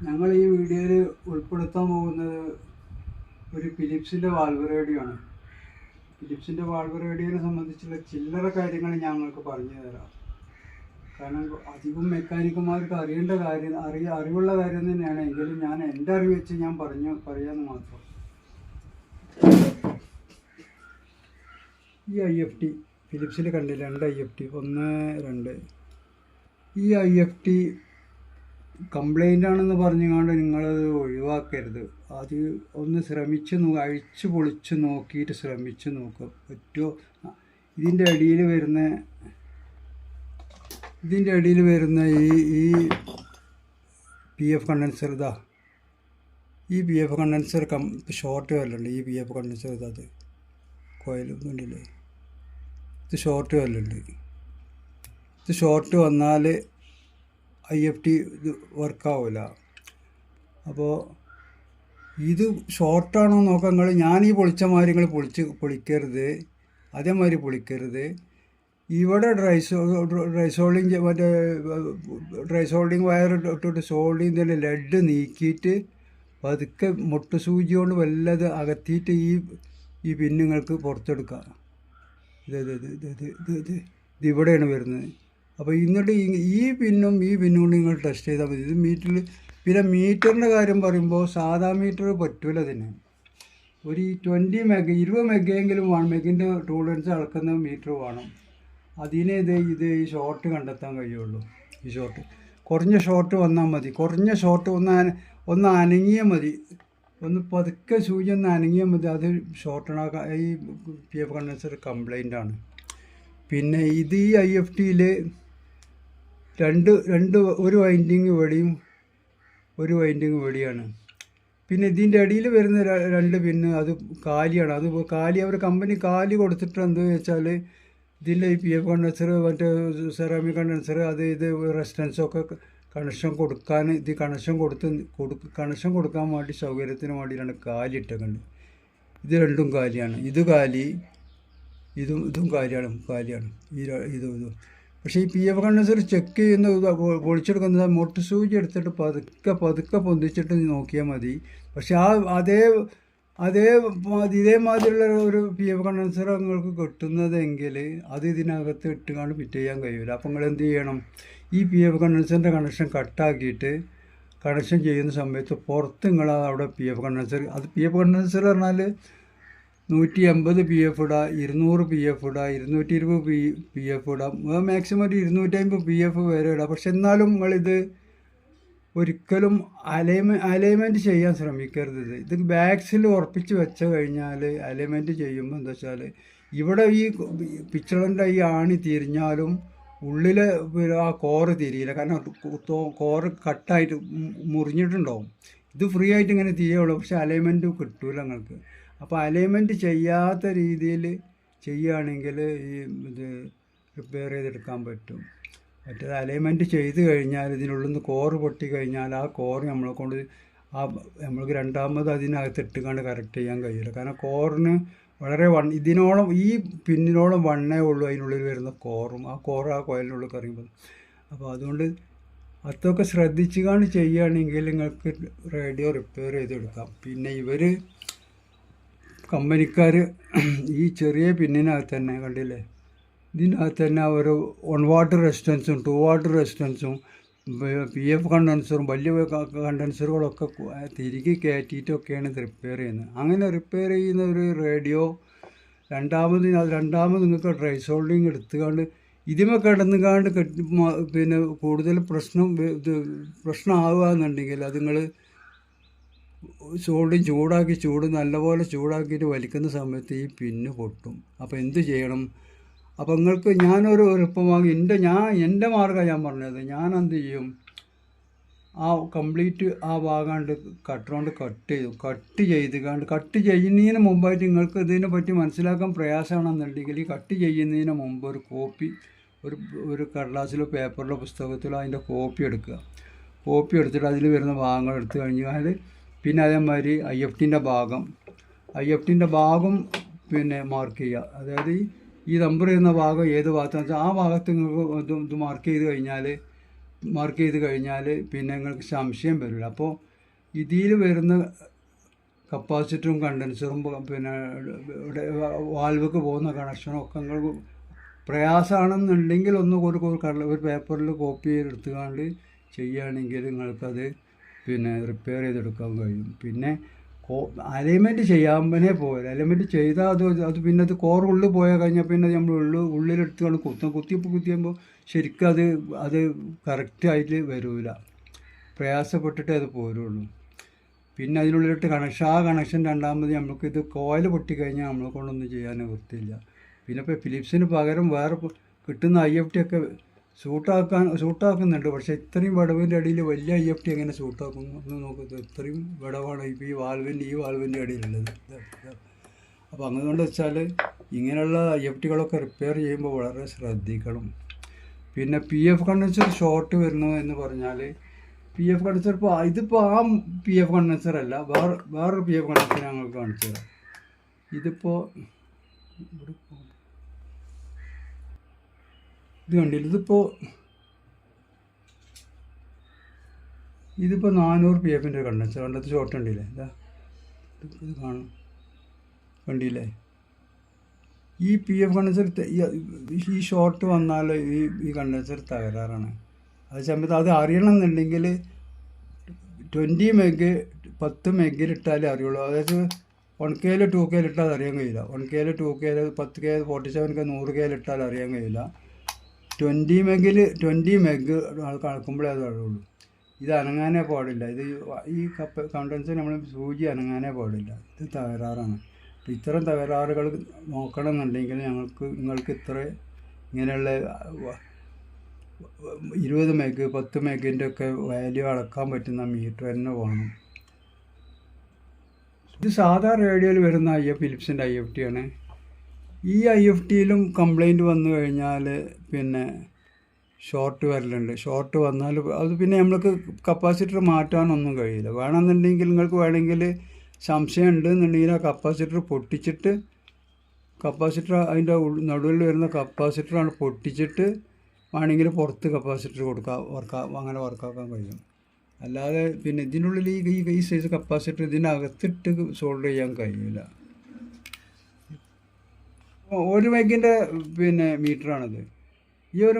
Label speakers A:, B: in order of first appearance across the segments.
A: ഞങ്ങൾ ഈ വീഡിയോയിൽ ഉൾപ്പെടുത്താൻ പോകുന്നത് ഒരു ഫിലിപ്സിൻ്റെ വാൽവ് റേഡിയോ ആണ്. ഫിലിപ്സിൻ്റെ വാൽവ് റേഡിയോനെ സംബന്ധിച്ചുള്ള ചില്ലറ കാര്യങ്ങൾ ഞങ്ങൾക്ക് പറഞ്ഞു തരാം. കാരണം അധികം മെക്കാനിക്കന്മാർക്ക് അറിയേണ്ട കാര്യം അറിവുള്ള കാര്യം തന്നെയാണ്. എങ്കിലും ഞാൻ എൻ്റെ അറിവ് വെച്ച് ഞാൻ പറയാമെന്ന് മാത്രം. ഈ IFT ഫിലിപ്സിൽ കണ്ടില്ല, 2 IFT 1, 2. ഈ IFT കംപ്ലൈൻ്റ് ആണെന്ന് പറഞ്ഞുകൊണ്ട് നിങ്ങളത് ഒഴിവാക്കരുത്. അത് ഒന്ന് ശ്രമിച്ച് അഴിച്ച് പൊളിച്ച് നോക്കിയിട്ട് ശ്രമിച്ച് നോക്കുക പറ്റുമോ. ഇതിൻ്റെ അടിയിൽ വരുന്ന ഈ PF കണ്ടൻസർ ഈ PF കണ്ടൻസർ ഷോർട്ട് വരലുണ്ട്. ഈ PF കണ്ടൻസർ അത് കോയിലും കണ്ടില്ലേ, ഇത് ഷോർട്ട് വരലുണ്ട്. ഇത് ഷോർട്ട് വന്നാൽ IFT ഇത് വർക്കാവില്ല. അപ്പോൾ ഇത് ഷോർട്ടാണോ നോക്കാം നിങ്ങൾ. ഞാൻ ഈ പൊളിച്ച മാതിരി നിങ്ങൾ പൊളിക്കരുത്, അതേമാതിരി പൊളിക്കരുത്. ഇവിടെ ഡ്രൈ സോൾഡിങ് വയർ ഇട്ടിട്ട് സോൾഡിങ് തന്നെ ലെഡ് നീക്കിയിട്ട് പതുക്കെ മുട്ട് സൂചി കൊണ്ട് വല്ലത് അകത്തിയിട്ട് ഈ പിന്നുങ്ങൾക്ക് പുറത്തെടുക്കാം. ഇത് ഇവിടെയാണ് വരുന്നത്. അപ്പോൾ എന്നിട്ട് ഈ പിന്നും കൊണ്ട് നിങ്ങൾ ടെസ്റ്റ് ചെയ്താൽ മതി. ഇത് മീറ്ററിൽ പിന്നെ മീറ്ററിൻ്റെ കാര്യം പറയുമ്പോൾ സാധാ മീറ്റർ പറ്റൂല. അതിന് ഒരു 20 മെഗയെങ്കിലും 1 മെഗിൻ്റെ ടോളറൻസ് അളക്കുന്ന മീറ്റർ വേണം. അതിനെ ഇത് ഈ ഷോർട്ട് കണ്ടെത്താൻ കഴിയുള്ളൂ. ഈ ഷോർട്ട് കുറഞ്ഞ ഷോർട്ട് വന്നാൽ മതി. കുറഞ്ഞ ഷോർട്ട് ഒന്ന് അനങ്ങിയാൽ മതി. ഒന്ന് പതുക്കെ സൂചി ഒന്ന് അനങ്ങിയാൽ മതി. അത് ഷോർട്ടണാക്കാൻ ഈ PF കണ്ടൻസർ കംപ്ലൈൻ്റ് ആണ്. പിന്നെ ഇത് ഈ IFTയിൽ ഒരു വൈൻഡിങ് ഇവിടെയും ഒരു വൈൻഡിങ് ഇവിടെയാണ്. പിന്നെ ഇതിൻ്റെ അടിയിൽ വരുന്ന 2 പിന്ന് അത് കാലിയാണ്. അത് അവർ കമ്പനി കാലി കൊടുത്തിട്ട് എന്താ വെച്ചാൽ ഇതിൻ്റെ ഈ PF കണ്ടൻസർ മറ്റേ സെറാമിക് കണ്ടൻസർ ഇത് റെസിസ്റ്റൻസൊക്കെ കണക്ഷൻ കൊടുക്കാൻ കണക്ഷൻ കൊടുക്കാൻ വേണ്ടി സൗകര്യത്തിന് വേണ്ടിയിട്ടാണ് കാലി ഇട്ടേക്കുന്നത്. ഇത് രണ്ടും കാലിയാണ്. ഇത് കാലി, ഇതും കാലിയാണ്. ഇതും പക്ഷേ ഈ PF കണ്ടൻസർ ചെക്ക് ചെയ്യുന്ന പൊളിച്ചെടുക്കുന്നത് മുട്ട് സൂചി എടുത്തിട്ട് പതുക്കെ പൊന്തിച്ചിട്ട് നോക്കിയാൽ മതി. പക്ഷെ ഇതേമാതിരിയുള്ള ഒരു PF കണ്ടൻസർ നിങ്ങൾക്ക് കിട്ടുന്നതെങ്കിൽ അത് ഇതിനകത്ത് ഇട്ടുകൊണ്ട് ഫിറ്റ് ചെയ്യാൻ കഴിയില്ല. അപ്പോൾ നിങ്ങൾ എന്ത് ചെയ്യണം, ഈ PF കണ്ടൻസറിൻ്റെ കണക്ഷൻ കട്ടാക്കിയിട്ട് കണക്ഷൻ ചെയ്യുന്ന സമയത്ത് പുറത്ത് നിങ്ങൾ അവിടെ PF കണ്ടൻസർ പറഞ്ഞാൽ 180 PF ഇടുക, 200 PF ഇടുക, 220 PF ഇടാം, മാക്സിമം ഒരു 250 PF വരെ ഇടാം. പക്ഷെ എന്നാലും നിങ്ങളിത് ഒരിക്കലും അലൈൻമെൻറ്റ് ചെയ്യാൻ ശ്രമിക്കരുത്. ഇത് ബാക്സിൽ ഉറപ്പിച്ച് വെച്ച് കഴിഞ്ഞാൽ അലൈൻമെൻറ്റ് ചെയ്യുമ്പോൾ എന്താ വെച്ചാൽ ഇവിടെ ഈ പിച്ചളൻ്റെ ഈ ആണി തിരിഞ്ഞാലും ഉള്ളിൽ ആ കോറ് തിരിയില്ല. കാരണം കോറ് കട്ടായിട്ട് മുറിഞ്ഞിട്ടുണ്ടാവും. ഇത് ഫ്രീ ആയിട്ട് ഇങ്ങനെ തിരിയുള്ളൂ. പക്ഷെ അലൈൻമെൻറ്റ് കിട്ടൂല നിങ്ങൾക്ക്. അപ്പോൾ അലൈൻമെൻറ്റ് ചെയ്യാത്ത രീതിയിൽ ചെയ്യുകയാണെങ്കിൽ ഇത് റിപ്പയർ ചെയ്തെടുക്കാൻ പറ്റും. മറ്റേത് അലൈൻമെൻറ്റ് ചെയ്ത് കഴിഞ്ഞാൽ ഇതിനുള്ളിൽ നിന്ന് കോറ് പൊട്ടി കഴിഞ്ഞാൽ ആ കോറ് നമ്മൾക്ക് രണ്ടാമത് അതിനകത്ത് ഇട്ടുകൊണ്ട് കറക്റ്റ് ചെയ്യാൻ കഴിയില്ല. കാരണം കോറിന് വളരെ ഇതിനോളം ഈ പിന്നിനോളം വണ്ണേ ഉള്ളൂ അതിനുള്ളിൽ വരുന്ന കോറും. ആ കോയിലിനുള്ളിൽ കറിയുമ്പോൾ. അപ്പോൾ അതുകൊണ്ട് അതൊക്കെ ശ്രദ്ധിച്ചുകൊണ്ട് ചെയ്യുകയാണെങ്കിൽ നിങ്ങൾക്ക് റേഡിയോ റിപ്പയർ ചെയ്തെടുക്കാം. പിന്നെ കമ്പനിക്കാർ ഈ ചെറിയ പിന്നിനകത്ത് തന്നെ കണ്ടില്ലേ, ഇതിനകത്ത് തന്നെ ഒരു 1 വാട്ട് റെസിസ്റ്റൻസും 2 വാട്ട് റെസിസ്റ്റൻസും PF കണ്ടൻസറും വലിയ കണ്ടൻസറുകളൊക്കെ തിരികെ കയറ്റിയിട്ടൊക്കെയാണ് ഇത് റിപ്പയർ ചെയ്യുന്നത്. അങ്ങനെ റിപ്പയർ ചെയ്യുന്ന ഒരു റേഡിയോ രണ്ടാമത് നിങ്ങൾക്ക് ഡ്രൈ സോൾഡിങ് എടുത്തുകൊണ്ട് ഇതിമേ കിടന്നുകാണ്ട് പിന്നെ കൂടുതൽ പ്രശ്നമാവുക എന്നുണ്ടെങ്കിൽ അത് നിങ്ങൾ ചൂടാക്കി നല്ലപോലെ ചൂടാക്കിയിട്ട് വലിക്കുന്ന സമയത്ത് ഈ പിന്ന് പൊട്ടും. അപ്പോൾ എന്ത് ചെയ്യണം? അപ്പോൾ നിങ്ങൾക്ക് ഞാനൊരു എളുപ്പമാക്കി എൻ്റെ മാർഗ്ഗമാണ് ഞാൻ പറഞ്ഞത്. ഞാൻ എന്ത് ചെയ്യും, ആ കംപ്ലീറ്റ് ആ ഭാഗം കട്ടറുകൊണ്ട് കട്ട് ചെയ്യുന്നതിന് മുമ്പായിട്ട് നിങ്ങൾക്ക് ഇതിനെ പറ്റി മനസ്സിലാക്കാൻ പ്രയാസമാണെന്നുണ്ടെങ്കിൽ ഈ കട്ട് ചെയ്യുന്നതിന് മുമ്പ് ഒരു കോപ്പി ഒരു കടലാസിലോ പേപ്പറിലോ പുസ്തകത്തിലോ അതിൻ്റെ കോപ്പി എടുത്തിട്ട് അതിൽ വരുന്ന ഭാഗങ്ങൾ എടുത്തു കഴിഞ്ഞാൽ പിന്നെ അതേമാതിരി IFTൻ്റെ ഭാഗം പിന്നെ മാർക്ക് ചെയ്യുക. അതായത് ഈ നമ്പർ ചെയ്യുന്ന ഭാഗം ഏത് ഭാഗത്താണെന്ന് വെച്ചാൽ ആ ഭാഗത്ത് നിങ്ങൾക്ക് ഇത് മാർക്ക് ചെയ്ത് കഴിഞ്ഞാൽ മാർക്ക് ചെയ്ത് കഴിഞ്ഞാൽ പിന്നെ നിങ്ങൾക്ക് സംശയം വരില്ല. അപ്പോൾ ഇതിൽ വരുന്ന കപ്പാസിറ്ററും കണ്ടൻസറും പിന്നെ വാൽവക്ക് പോകുന്ന കണക്ഷനും ഒക്കെ നിങ്ങൾക്ക് പ്രയാസമാണെന്നുണ്ടെങ്കിൽ ഒരു പേപ്പറിൽ കോപ്പി ചെയ്തെടുത്തുകൊണ്ട് ചെയ്യുകയാണെങ്കിൽ നിങ്ങൾക്കത് പിന്നെ റിപ്പയർ ചെയ്തെടുക്കാൻ കഴിയും. പിന്നെ അലൈൻമെൻറ്റ് ചെയ്യാമ്പനെ പോയത് അലൈൻമെൻറ്റ് ചെയ്താൽ അത് പിന്നെ അത് ഉള്ളിൽ പോയാൽ കഴിഞ്ഞാൽ പിന്നെ നമ്മൾ ഉള്ളിലെടുത്തുകൊണ്ട് കുത്തിയുമ്പോൾ ശരിക്കും അത് കറക്റ്റായിട്ട് വരില്ല, പ്രയാസപ്പെട്ടിട്ടേ അത് പോരുള്ളൂ. പിന്നെ അതിനുള്ളിലിട്ട് കണക്ഷൻ രണ്ടാമത് നമുക്ക് ഇത് കോയിൽ പൊട്ടിക്കഴിഞ്ഞാൽ നമ്മളെ കൊണ്ടൊന്നും ചെയ്യാൻ വൃത്തിയില്ല. പിന്നെ ഇപ്പോൾ ഫിലിപ്സിന് പകരം വേറെ കിട്ടുന്ന IFT ഒക്കെ സൂട്ടാക്കുന്നുണ്ട്. പക്ഷേ ഇത്രയും വിടവിൻ്റെ അടിയിൽ വലിയ IFT എങ്ങനെ സൂട്ടാക്കുന്നു എന്ന് നോക്കുന്നത്? ഇത്രയും വിടവാണ് ഇപ്പോൾ ഈ വാൽവിൻ്റെ അടിയിലുള്ളത്. അപ്പോൾ അതുകൊണ്ട് വെച്ചാൽ ഇങ്ങനെയുള്ള IFTകളൊക്കെ റിപ്പയർ ചെയ്യുമ്പോൾ വളരെ ശ്രദ്ധിക്കണം. പിന്നെ PF കണ്ടൻസർ ഷോർട്ട് വരുന്നു എന്ന് പറഞ്ഞാൽ PF കണ്ടൻസർ ഇതിപ്പോൾ ആ PF കണ്ടൻസർ അല്ല, വേറൊരു PF കണ്ടൻസർ ഞങ്ങൾക്ക് കാണിച്ചു തരാം. ഇതിപ്പോൾ ഇത് കണ്ടില്ല, ഇതിപ്പോൾ 400 PFൻ്റെ കണ്ടൻസർ കണ്ടത് ഷോർട്ട് കണ്ടില്ലേ? ഇത് കാണും, കണ്ടില്ലേ? ഈ PF കണ്ടൻസർ ഈ ഷോർട്ട് വന്നാൽ ഈ കണ്ടൻസർ തകരാറാണ്. അത് സമയത്ത് അത് അറിയണമെന്നുണ്ടെങ്കിൽ 20 മെഗ് 10 മെഗിലിട്ടാലേ അറിയുള്ളൂ. അതായത് 1K 2K ഇട്ടാൽ അറിയാൻ കഴിയില്ല. 1K 2K 10K 47K 100K ഇട്ടാൽ അറിയാൻ കഴിയില്ല. 20 മെഗ് കളക്കുമ്പോഴേ അത് അറിയുള്ളൂ. ഇത് അനങ്ങാനേ പാടില്ല. ഈ കണ്ടൻസർ നമ്മൾ സൂചി അനങ്ങാനേ പാടില്ല. ഇത് തകരാറാണ്. അപ്പോൾ ഇത്തരം തകരാറുകൾ നോക്കണമെന്നുണ്ടെങ്കിൽ നിങ്ങൾക്ക് ഇങ്ങനെയുള്ള 20 മെഗ് 10 മെഗിൻ്റെ ഒക്കെ വാല്യൂ അളക്കാൻ പറ്റുന്ന മീറ്റർ തന്നെ വേണം. ഇത് സാധാ റേഡിയോയിൽ വരുന്ന ഫിലിപ്സിൻ്റെ IFT ആണ്. ഈ IFTയിലും കംപ്ലൈൻറ്റ് വന്നു കഴിഞ്ഞാൽ പിന്നെ ഷോർട്ട് വരലുണ്ട്. ഷോർട്ട് വന്നാൽ അത് പിന്നെ നമ്മൾക്ക് കപ്പാസിറ്റർ മാറ്റാനൊന്നും കഴിയില്ല. നിങ്ങൾക്ക് വേണമെങ്കിൽ സംശയം ഉണ്ടെന്നുണ്ടെങ്കിൽ ആ കപ്പാസിറ്റർ പൊട്ടിച്ചിട്ട് അതിൻ്റെ നടുവിൽ വരുന്ന കപ്പാസിറ്ററാണ് പൊട്ടിച്ചിട്ട് വേണമെങ്കിൽ പുറത്ത് കപ്പാസിറ്റർ അങ്ങനെ വർക്കാക്കാൻ കഴിയും. അല്ലാതെ പിന്നെ ഇതിനുള്ളിൽ ഈ സൈസ് കപ്പാസിറ്റർ ഇതിനകത്തിട്ട് സോൾവ് ചെയ്യാൻ കഴിയില്ല. 1 മെഗിൻ്റെ പിന്നെ മീറ്ററാണിത്. ഈ 1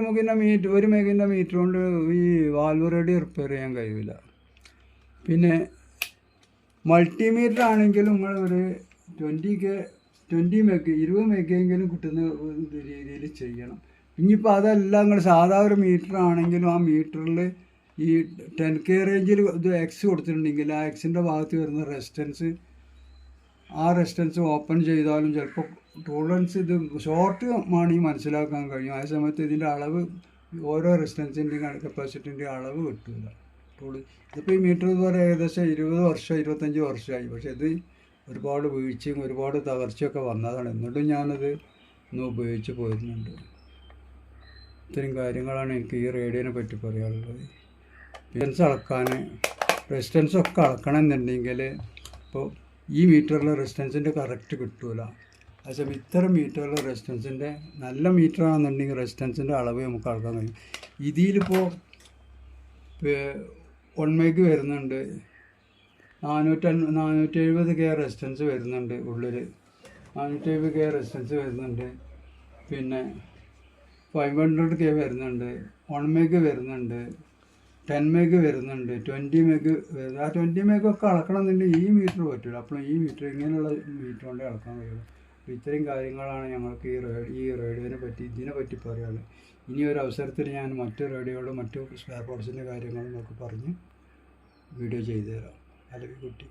A: മെഗിൻ്റെ മീറ്റർ കൊണ്ട് ഈ വാൽവ് റേഡിയോ റിപ്പയർ ചെയ്യാൻ കഴിയില്ല. പിന്നെ മൾട്ടിമീറ്റർ ആണെങ്കിലും നിങ്ങൾ ഒരു 20 മെഗെങ്കിലും കിട്ടുന്ന രീതിയിൽ ചെയ്യണം. ഇനിയിപ്പോൾ അതല്ല, നിങ്ങൾ സാധാ ഒരു മീറ്റർ ആണെങ്കിലും ആ മീറ്ററിൽ ഈ 10K റേഞ്ചിൽ ഇത് എക്സ് കൊടുത്തിട്ടുണ്ടെങ്കിൽ ആ എക്സിൻ്റെ ഭാഗത്ത് വരുന്ന റെസിസ്റ്റൻസ് ഓപ്പൺ ചെയ്താലും ചിലപ്പോൾ ടോളറൻസ് ഇത് ഷോർട്ട് ആണെങ്കിൽ മനസ്സിലാക്കാൻ കഴിയും. ആ സമയത്ത് ഇതിൻ്റെ അളവ് ഓരോ റെസിസ്റ്റൻസിൻ്റെയും കപ്പാസിറ്റിൻ്റെ അളവ് കിട്ടില്ല. ഇതിപ്പോൾ ഈ മീറ്റർ ഇതുവരെ ഏകദേശം 20 വർഷം 25 വർഷമായി. പക്ഷേ ഇത് ഒരുപാട് വീഴ്ചയും ഒരുപാട് തകർച്ചയൊക്കെ വന്നതാണ്. എന്നിട്ടും ഞാനത് ഇന്ന് ഉപയോഗിച്ച് പോരുന്നുണ്ട്. ഇത്രയും കാര്യങ്ങളാണ് എനിക്ക് ഈ റേഡിയോനെ പറ്റി പറയാനുള്ളത്. റെസിസ്റ്റൻസ് ഒക്കെ അളക്കണമെന്നുണ്ടെങ്കിൽ ഇപ്പോൾ ഈ മീറ്ററിലെ റെസിസ്റ്റൻസിൻ്റെ കറക്റ്റ് കിട്ടൂല. അതേസമയം ഇത്തരം മീറ്ററിലെ റെസിസ്റ്റൻസിൻ്റെ നല്ല മീറ്ററാണെന്നുണ്ടെങ്കിൽ റെസിസ്റ്റൻസിൻ്റെ അളവ് നമുക്ക് അളക്കാൻ കഴിയും. ഇതിലിപ്പോൾ 1 മെഗ് വരുന്നുണ്ട്, 470K റെസിസ്റ്റൻസ് വരുന്നുണ്ട്, ഉള്ളിൽ 470K റെസിസ്റ്റൻസ് വരുന്നുണ്ട്. പിന്നെ 500K വരുന്നുണ്ട്, 1 മെഗ് വരുന്നുണ്ട്, 10 മെഗ് വരുന്നുണ്ട്, 20 മെഗ് വരുന്നത്. ആ 20 മെഗൊക്കെ അളക്കണമെന്നുണ്ടെങ്കിൽ ഈ മീറ്റർ പറ്റില്ല. അപ്പോൾ ഈ മീറ്റർ ഇങ്ങനെയുള്ള മീറ്റർ കൊണ്ടേ അളക്കാൻ കഴിയുള്ളൂ. അപ്പോൾ ഇത്രയും കാര്യങ്ങളാണ് ഞങ്ങൾക്ക് ഈ റേഡിയോനെ പറ്റി പറയാനുള്ളത്. ഇനി ഒരു അവസരത്തിൽ ഞാൻ മറ്റു റേഡിയോകളും മറ്റു സ്പെയർ പാർട്സിൻ്റെ കാര്യങ്ങളും ഒക്കെ പറഞ്ഞ് വീഡിയോ ചെയ്തു തരാം. അല്ലെങ്കിൽ കുട്ടി